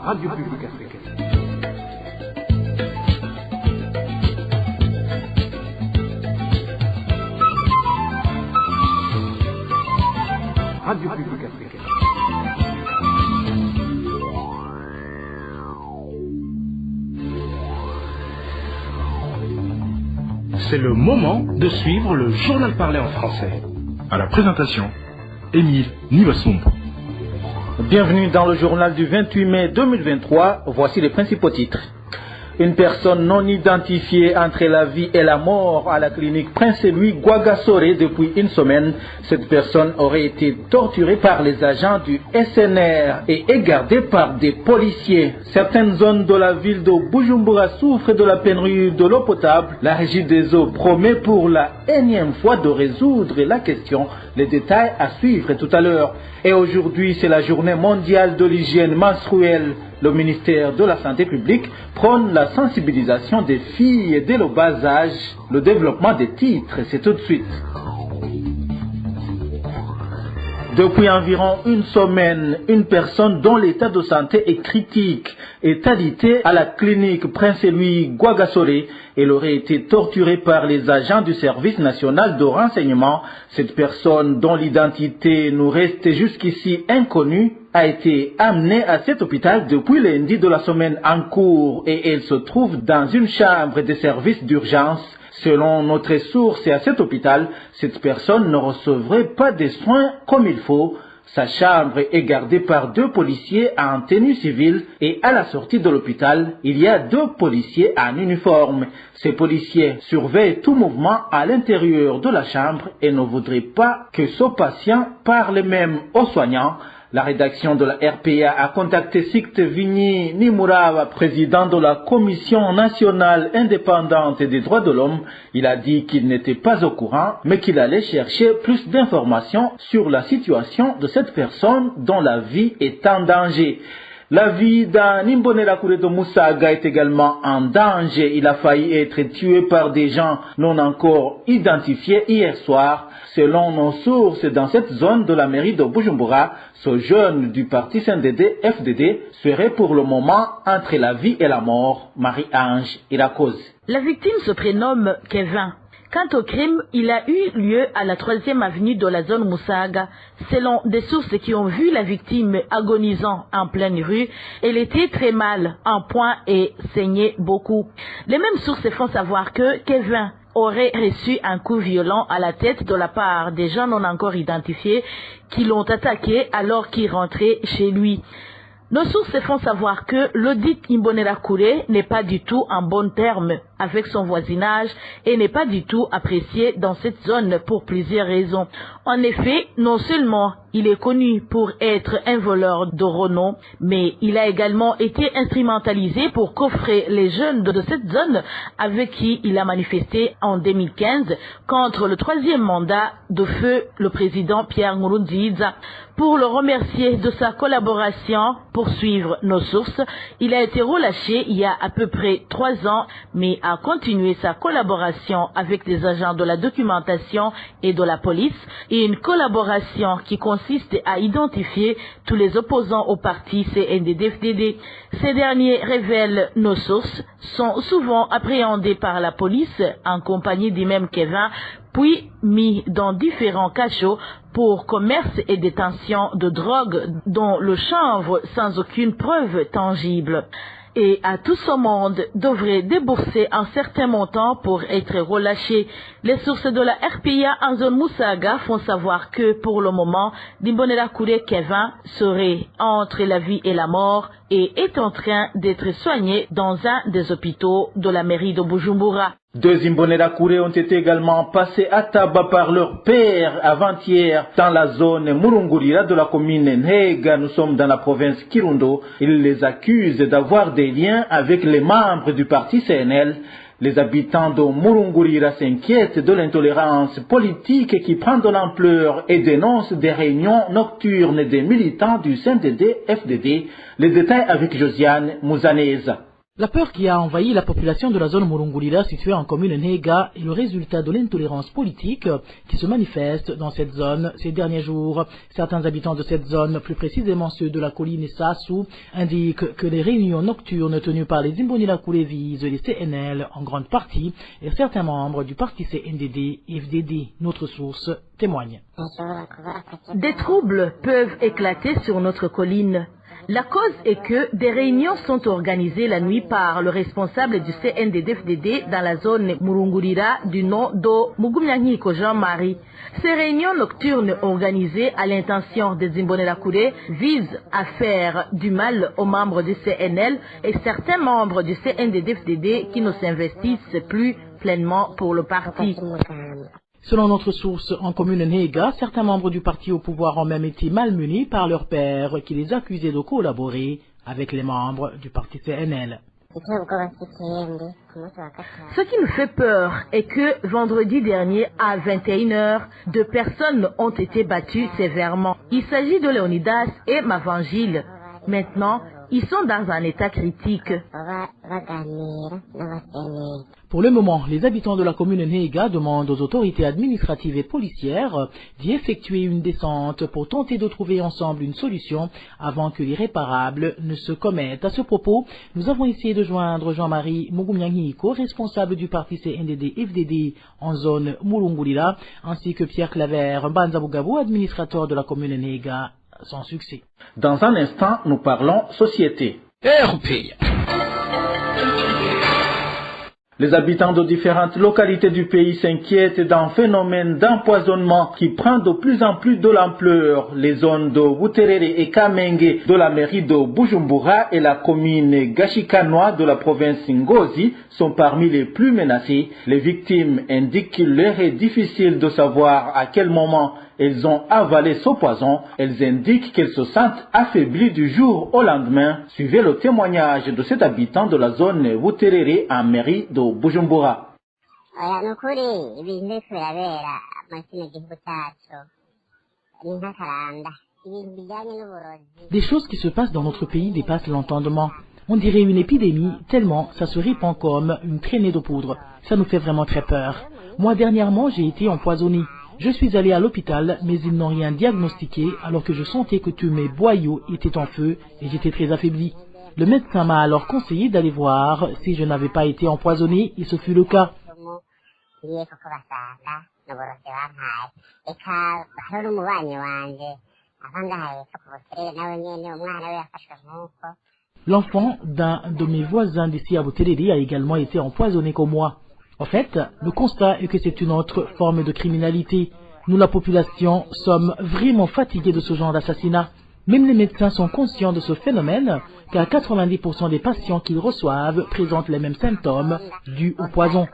Radio Publique Africaine. Radio Publique Africaine. C'est le moment de suivre le journal parlé en français. À la présentation, Émile Nivasumbo. Bienvenue dans le journal du 28 mai 2023. Voici les principaux titres. Une personne non identifiée entre la vie et la mort à la clinique Prince Louis Gwagasore depuis une semaine. Cette personne aurait été torturée par les agents du SNR et égardée par des policiers. Certaines zones de la ville de Bujumbura souffrent de la pénurie de l'eau potable. La Régie des eaux promet pour la énième fois de résoudre la question. Les détails à suivre tout à l'heure. Et aujourd'hui, c'est la journée mondiale de l'hygiène menstruelle. Le ministère de la Santé publique prône la sensibilisation des filles dès le bas âge. Le développement des titres, c'est tout de suite. Depuis environ une semaine, une personne dont l'état de santé est critique est alitée à la clinique Prince Louis Gwagasore. Elle aurait été torturée par les agents du service national de renseignement. Cette personne, dont l'identité nous reste jusqu'ici inconnue, a été amenée à cet hôpital depuis lundi de la semaine en cours et elle se trouve dans une chambre de service d'urgence. Selon notre source à cet hôpital, cette personne ne recevrait pas de soins comme il faut. Sa chambre est gardée par 2 policiers en tenue civile et à la sortie de l'hôpital, il y a 2 policiers en uniforme. Ces policiers surveillent tout mouvement à l'intérieur de la chambre et ne voudraient pas que ce patient parle même aux soignants. La rédaction de la RPA a contacté Sikte Vigny Nimurawa, président de la Commission nationale indépendante des droits de l'homme. Il a dit qu'il n'était pas au courant, mais qu'il allait chercher plus d'informations sur la situation de cette personne dont la vie est en danger. La vie d'Imbonerakure de Musaga est également en danger. Il a failli être tué par des gens non encore identifiés hier soir. Selon nos sources, dans cette zone de la mairie de Bujumbura, ce jeune du parti CNDD-FDD serait pour le moment entre la vie et la mort. Marie-Ange et la cause. La victime se prénomme Kevin. Quant au crime, il a eu lieu à la 3e avenue de la zone Musaga. Selon des sources qui ont vu la victime agonisant en pleine rue, elle était très mal, en point et saignait beaucoup. Les mêmes sources font savoir que Kevin aurait reçu un coup violent à la tête de la part des gens non encore identifiés qui l'ont attaqué alors qu'il rentrait chez lui. Nos sources font savoir que l'audit Imbonerakure n'est pas du tout en bon terme avec son voisinage et n'est pas du tout apprécié dans cette zone pour plusieurs raisons. En effet, non seulement il est connu pour être un voleur de renom, mais il a également été instrumentalisé pour coffrer les jeunes de cette zone avec qui il a manifesté en 2015 contre le 3e mandat de feu le président Pierre Nkurunziza. Pour le remercier de sa collaboration, pour suivre nos sources, il a été relâché il y a à peu près 3 ans, mais a continué sa collaboration avec les agents de la documentation et de la police, et une collaboration qui consiste à identifier tous les opposants au parti CNDD-FDD. Ces derniers, révèlent nos sources, sont souvent appréhendés par la police en compagnie du même Kevin, puis mis dans différents cachots pour commerce et détention de drogue dont le chanvre sans aucune preuve tangible. Et à tout ce monde devrait débourser un certain montant pour être relâché. Les sources de la RPA en zone Musaga font savoir que pour le moment, Imbonerakure Kevin serait entre la vie et la mort et est en train d'être soigné dans un des hôpitaux de la mairie de Bujumbura. 2 Imbonerakure ont été également passés à tabac par leur père avant-hier dans la zone Murungurira de la commune Nhega. Nous sommes dans la province Kirundo. Ils les accusent d'avoir des liens avec les membres du parti CNL. Les habitants de Murungurira s'inquiètent de l'intolérance politique qui prend de l'ampleur et dénoncent des réunions nocturnes des militants du CNDD-FDD. Les détails avec Josiane Mouzaneza. La peur qui a envahi la population de la zone Murungulira située en commune Nega est le résultat de l'intolérance politique qui se manifeste dans cette zone ces derniers jours. Certains habitants de cette zone, plus précisément ceux de la colline Sassou, indiquent que les réunions nocturnes tenues par les Imbonilakure visent les CNL en grande partie et certains membres du parti CNDD et FDD. Notre source témoigne. Des troubles peuvent éclater sur notre colline. La cause est que des réunions sont organisées la nuit par le responsable du CNDD-FDD dans la zone Murungulira du nom de Mugumyanyiko Jean-Marie. Ces réunions nocturnes organisées à l'intention des Imbonerakure visent à faire du mal aux membres du CNL et certains membres du CNDD-FDD qui ne s'investissent plus pleinement pour le parti. Selon notre source en commune Nega, certains membres du parti au pouvoir ont même été malmenés par leur père qui les accusait de collaborer avec les membres du parti CNL. Ce qui nous fait peur est que vendredi dernier à 21h, 2 personnes ont été battues sévèrement. Il s'agit de Léonidas et Mavangile. Maintenant, ils sont dans un état critique. Pour le moment, les habitants de la commune Nega demandent aux autorités administratives et policières d'y effectuer une descente pour tenter de trouver ensemble une solution avant que l'irréparable ne se commette. À ce propos, nous avons essayé de joindre Jean-Marie Mugumyanyiko, responsable du parti CNDD-FDD en zone Murungulira, ainsi que Pierre Claver Banzabugabo, administrateur de la commune Nega, sans succès. Dans un instant, nous parlons société. Les habitants de différentes localités du pays s'inquiètent d'un phénomène d'empoisonnement qui prend de plus en plus de l'ampleur. Les zones de Buterere et Kamenge de la mairie de Bujumbura et la commune Gashikanoa de la province Ngozi sont parmi les plus menacées. Les victimes indiquent qu'il leur est difficile de savoir à quel moment elles ont avalé ce poison. Elles indiquent qu'elles se sentent affaiblies du jour au lendemain. Suivez le témoignage de cet habitant de la zone Buterere en mairie de Bujumbura. Des choses qui se passent dans notre pays dépassent l'entendement. On dirait une épidémie, tellement ça se répand comme une traînée de poudre. Ça nous fait vraiment très peur. Moi, dernièrement, j'ai été empoisonné. Je suis allé à l'hôpital, mais ils n'ont rien diagnostiqué alors que je sentais que tous mes boyaux étaient en feu et j'étais très affaibli. Le médecin m'a alors conseillé d'aller voir si je n'avais pas été empoisonné et ce fut le cas. L'enfant d'un de mes voisins d'ici à Buterere a également été empoisonné comme moi. En fait, le constat est que c'est une autre forme de criminalité. Nous, la population, sommes vraiment fatigués de ce genre d'assassinat. Même les médecins sont conscients de ce phénomène, car 90% des patients qu'ils reçoivent présentent les mêmes symptômes dus au poison.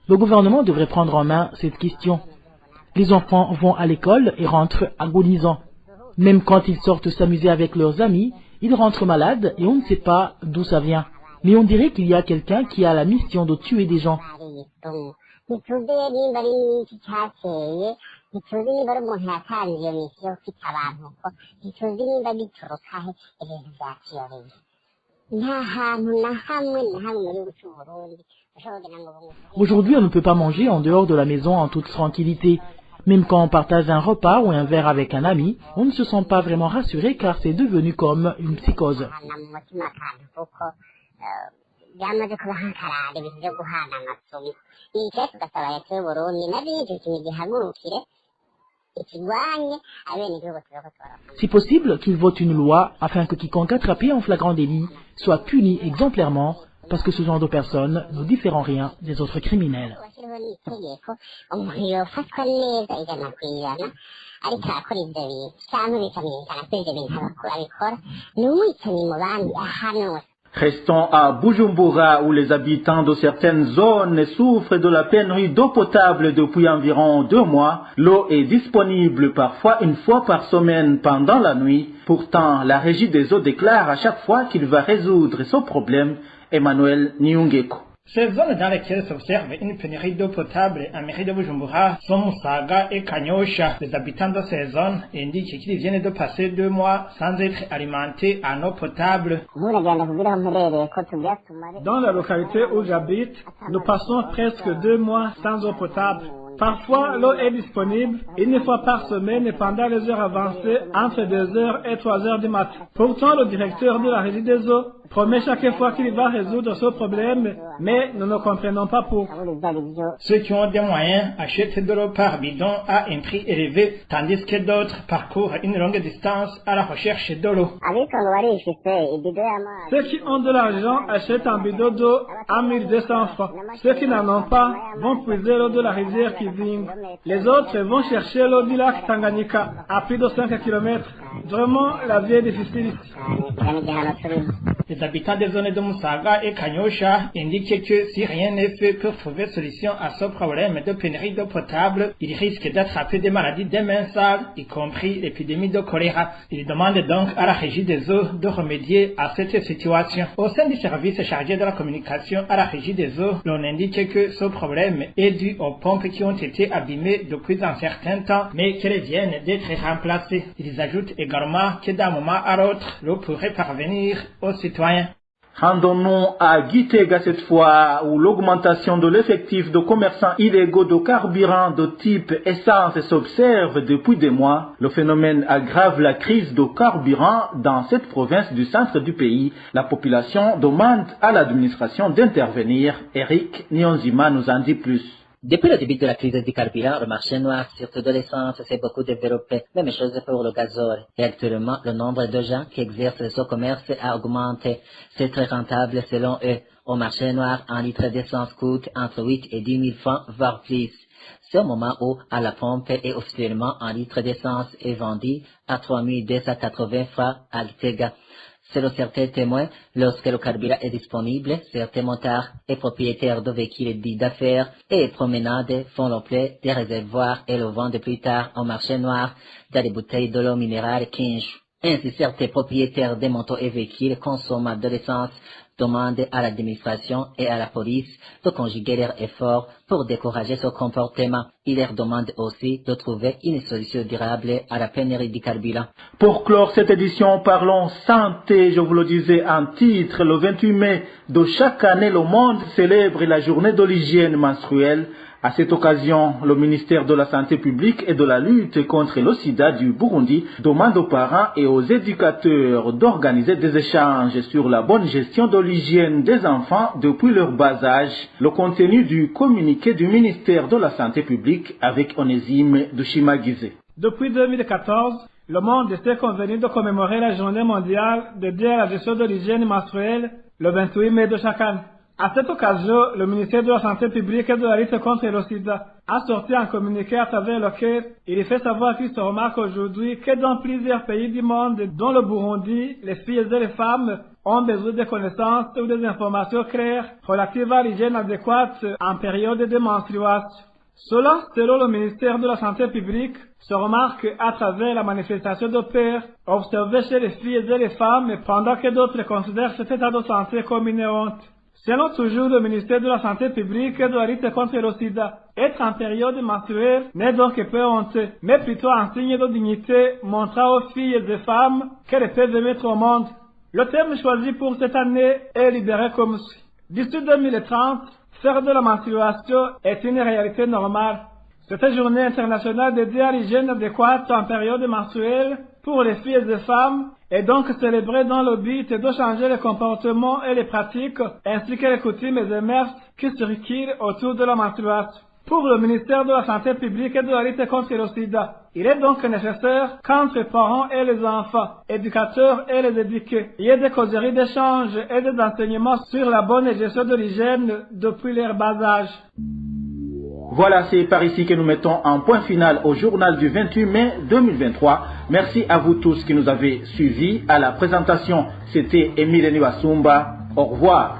Le gouvernement devrait prendre en main cette question. Les enfants vont à l'école et rentrent agonisants. Même quand ils sortent s'amuser avec leurs amis, ils rentrent malades et on ne sait pas d'où ça vient. Mais on dirait qu'il y a quelqu'un qui a la mission de tuer des gens. Aujourd'hui, on ne peut pas manger en dehors de la maison en toute tranquillité. Même quand on partage un repas ou un verre avec un ami, on ne se sent pas vraiment rassuré car c'est devenu comme une psychose. Si possible, qu'ils votent une loi afin que quiconque attrapé en flagrant délit soit puni exemplairement, parce que ce genre de personnes ne diffèrent en rien des autres criminels. Restons à Bujumbura où les habitants de certaines zones souffrent de la pénurie d'eau potable depuis environ 2 mois. L'eau est disponible parfois une fois par semaine pendant la nuit. Pourtant, la régie des eaux déclare à chaque fois qu'il va résoudre ce problème. Emmanuel Niungeko. Ces zones dans lesquelles s'observe une pénurie d'eau potable en mairie de Bujumbura sont Musaga et Kanyosha. Les habitants de ces zones indiquent qu'ils viennent de passer 2 mois sans être alimentés en eau potable. Dans la localité où j'habite, nous passons presque 2 mois sans eau potable. Parfois, l'eau est disponible 1 fois par semaine pendant les heures avancées entre 2h et 3h du matin. Pourtant, le directeur de la régie des eaux promet chaque fois qu'il va résoudre ce problème, mais nous ne comprenons pas pourquoi. Ceux qui ont des moyens achètent de l'eau par bidon à un prix élevé, tandis que d'autres parcourent une longue distance à la recherche de l'eau. Ceux qui ont de l'argent achètent un bidon d'eau à 1200 francs. Ceux qui n'en ont pas vont puiser l'eau de la rivière Kivinga. Les autres vont chercher l'eau du lac Tanganyika à plus de 5 km. Vraiment, la vie est difficile ici. Les habitants des zones de Musaga et Kanyosha indiquent que si rien n'est fait pour trouver solution à ce problème de pénurie d'eau potable, ils risquent d'attraper des maladies démensales, y compris l'épidémie de choléra. Ils demandent donc à la régie des eaux de remédier à cette situation. Au sein du service chargé de la communication à la régie des eaux, l'on indique que ce problème est dû aux pompes qui ont été abîmées depuis un certain temps, mais qu'elles viennent d'être remplacées. Ils ajoutent également que d'un moment à l'autre, l'eau pourrait parvenir aux citoyens. Rendons-nous à Gitega cette fois, où l'augmentation de l'effectif de commerçants illégaux de carburant de type essence s'observe depuis des mois. Le phénomène aggrave la crise de carburant dans cette province du centre du pays. La population demande à l'administration d'intervenir. Eric Nyonzima nous en dit plus. Depuis le début de la crise du carburant, le marché noir, surtout de l'essence, s'est beaucoup développé. Même chose pour le gazole. Et actuellement, le nombre de gens qui exercent ce commerce a augmenté. C'est très rentable selon eux. Au marché noir, un litre d'essence coûte entre 8 et 10 000 francs, voire plus. C'est au moment où, à la pompe et officiellement, un litre d'essence est vendu à 3 280 francs à Gitega. Selon certains témoins, lorsque le carburant est disponible, certains motards et propriétaires de véhicules dits d'affaires et promenades font le plein des réservoirs et le vendent plus tard au marché noir dans des bouteilles de l'eau minérale Kinj. Ainsi, certains propriétaires des motos et véhicules consomment de l'essence demandent à l'administration et à la police de conjuguer leurs efforts pour décourager ce comportement. Ils leur demandent aussi de trouver une solution durable à la pénurie du carburant. Pour clore cette édition, parlons santé. Je vous le disais en titre, le 28 mai de chaque année, le monde célèbre la journée de l'hygiène menstruelle. À cette occasion, le ministère de la Santé publique et de la lutte contre le sida du Burundi demande aux parents et aux éducateurs d'organiser des échanges sur la bonne gestion de l'hygiène des enfants depuis leur bas âge. Le contenu du communiqué du ministère de la Santé publique avec Onésime Dushimagizé. Depuis 2014, le monde s'est convenu de commémorer la journée mondiale dédiée à la gestion de l'hygiène menstruelle le 28 mai de chaque année. À cette occasion, le ministère de la Santé publique et de la lutte contre le sida a sorti un communiqué à travers lequel il fait savoir qu'il se remarque aujourd'hui que dans plusieurs pays du monde, dont le Burundi, les filles et les femmes ont besoin de connaissances ou des informations claires relatives à l'hygiène adéquate en période de menstruation. Cela, selon le ministère de la Santé publique, se remarque à travers la manifestation de peur observée chez les filles et les femmes pendant que d'autres considèrent cet état de santé comme une honte. Selon toujours le ministère de la Santé publique et de la lutte contre le sida, être en période menstruelle n'est donc pas honteux, mais plutôt un signe de dignité montrant aux filles et aux femmes qu'elles peuvent mettre au monde. Le thème choisi pour cette année est libéré comme suit. D'ici 2030, faire de la menstruation est une réalité normale. Cette journée internationale dédiée à l'hygiène adéquate en période menstruelle pour les filles et les femmes est donc célébrée dans le but de changer les comportements et les pratiques ainsi que les coutumes et les mœurs qui circulent autour de la menstruation. Pour le ministère de la Santé publique et de la lutte contre le sida, il est donc nécessaire qu'entre parents et les enfants, éducateurs et les éduqués, il y ait des causeries d'échange et des enseignements sur la bonne gestion de l'hygiène depuis leur bas âge. Voilà, c'est par ici que nous mettons un point final au journal du 28 mai 2023. Merci à vous tous qui nous avez suivis. À la présentation, c'était Émile Niwasumba. Au revoir.